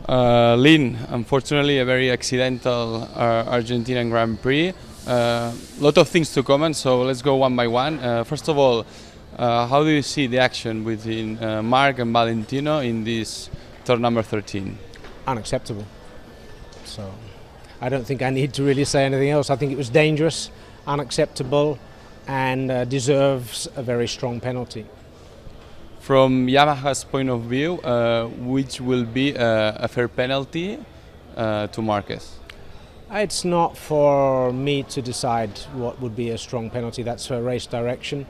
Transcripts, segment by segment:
Lin, unfortunately, a very accidental Argentinian Grand Prix. Lot of things to comment, so let's go one by one. First of all, how do you see the action between Marc and Valentino in this turn number 13? Unacceptable. So I don't think I need to really say anything else. I think it was dangerous, unacceptable, and deserves a very strong penalty. From Yamaha's point of view, which will be a fair penalty to Marquez? It's not for me to decide what would be a strong penalty. That's for race direction.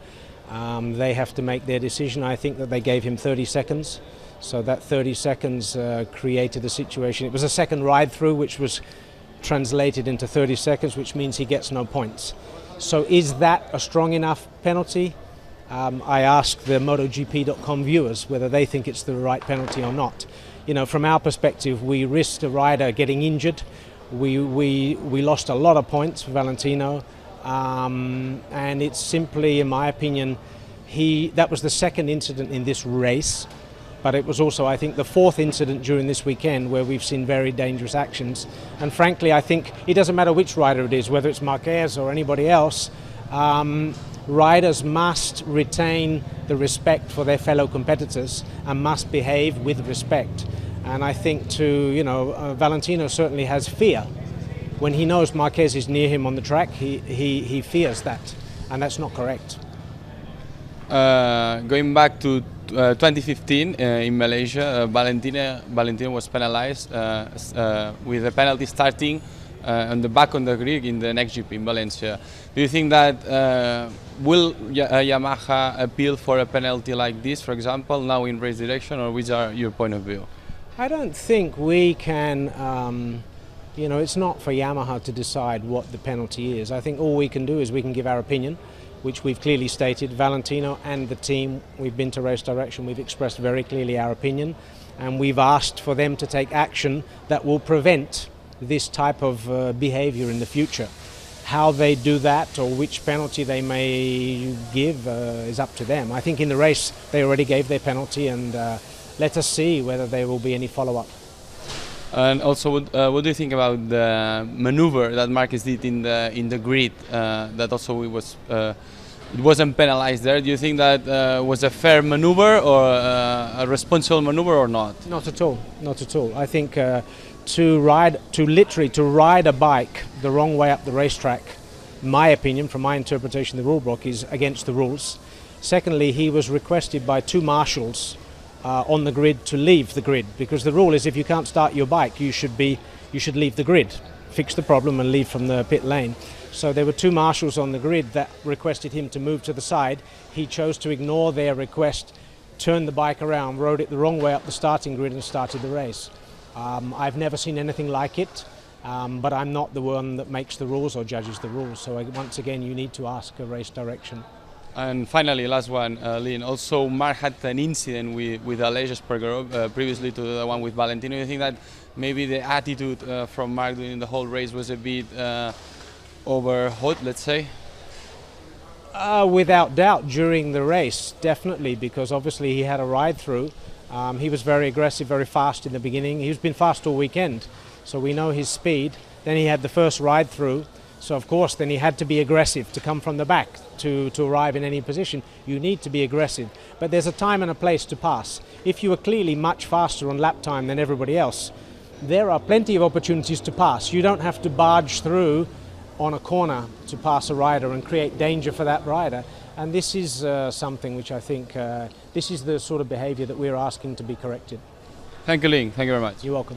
They have to make their decision. I think that they gave him 30 seconds. So that 30 seconds created a situation. It was a second ride through, which was translated into 30 seconds, which means he gets no points. So is that a strong enough penalty? I ask the MotoGP.com viewers whether they think it's the right penalty or not. You know, from our perspective, we risked a rider getting injured. We lost a lot of points for Valentino, and it's simply, in my opinion, that was the second incident in this race, but it was also, I think, the fourth incident during this weekend where we've seen very dangerous actions. And frankly, I think it doesn't matter which rider it is, whether it's Marquez or anybody else. Riders must retain the respect for their fellow competitors and must behave with respect. And I think Valentino certainly has fear. When he knows Marquez is near him on the track, he fears that, and that's not correct. Going back to 2015 in Malaysia, Valentino was penalized with a penalty starting on the back on the grid in the next GP in Valencia. Do you think that will Yamaha appeal for a penalty like this, for example, now in race direction, or which are your point of view? I don't think we can, it's not for Yamaha to decide what the penalty is. I think all we can do is we can give our opinion, which we've clearly stated. Valentino and the team, we've been to race direction, we've expressed very clearly our opinion, and we've asked for them to take action that will prevent this type of behavior in the future. How they do that or which penalty they may give is up to them. I think in the race they already gave their penalty, and let us see whether there will be any follow-up. And also, what do you think about the maneuver that Marquez did in the grid? That also it wasn't penalized there. Do you think that was a fair maneuver or a responsible maneuver or not? Not at all. Not at all. I think to ride a bike the wrong way up the racetrack, my opinion, from my interpretation of the rule book, is against the rules. Secondly, he was requested by two marshals on the grid to leave the grid, because the rule is if you can't start your bike, you should leave the grid, fix the problem and leave from the pit lane. So there were two marshals on the grid that requested him to move to the side. He chose to ignore their request, turned the bike around, rode it the wrong way up the starting grid and started the race. I've never seen anything like it, but I'm not the one that makes the rules or judges the rules. So once again, you need to ask a race direction. And finally, last one, Lin. Also, Marc had an incident with Aleix Espargaró previously to the one with Valentino. You think that maybe the attitude from Marc during the whole race was a bit over hot, let's say? Without doubt, during the race, definitely, because obviously he had a ride through. He was very aggressive, very fast in the beginning. He's been fast all weekend, so we know his speed. Then he had the first ride through. So of course then he had to be aggressive to come from the back to arrive in any position. You need to be aggressive, but there's a time and a place to pass. If you are clearly much faster on lap time than everybody else, there are plenty of opportunities to pass. You don't have to barge through on a corner to pass a rider and create danger for that rider. And this is something which I think, this is the sort of behavior that we're asking to be corrected. Thank you, Lin. Thank you very much. You're welcome.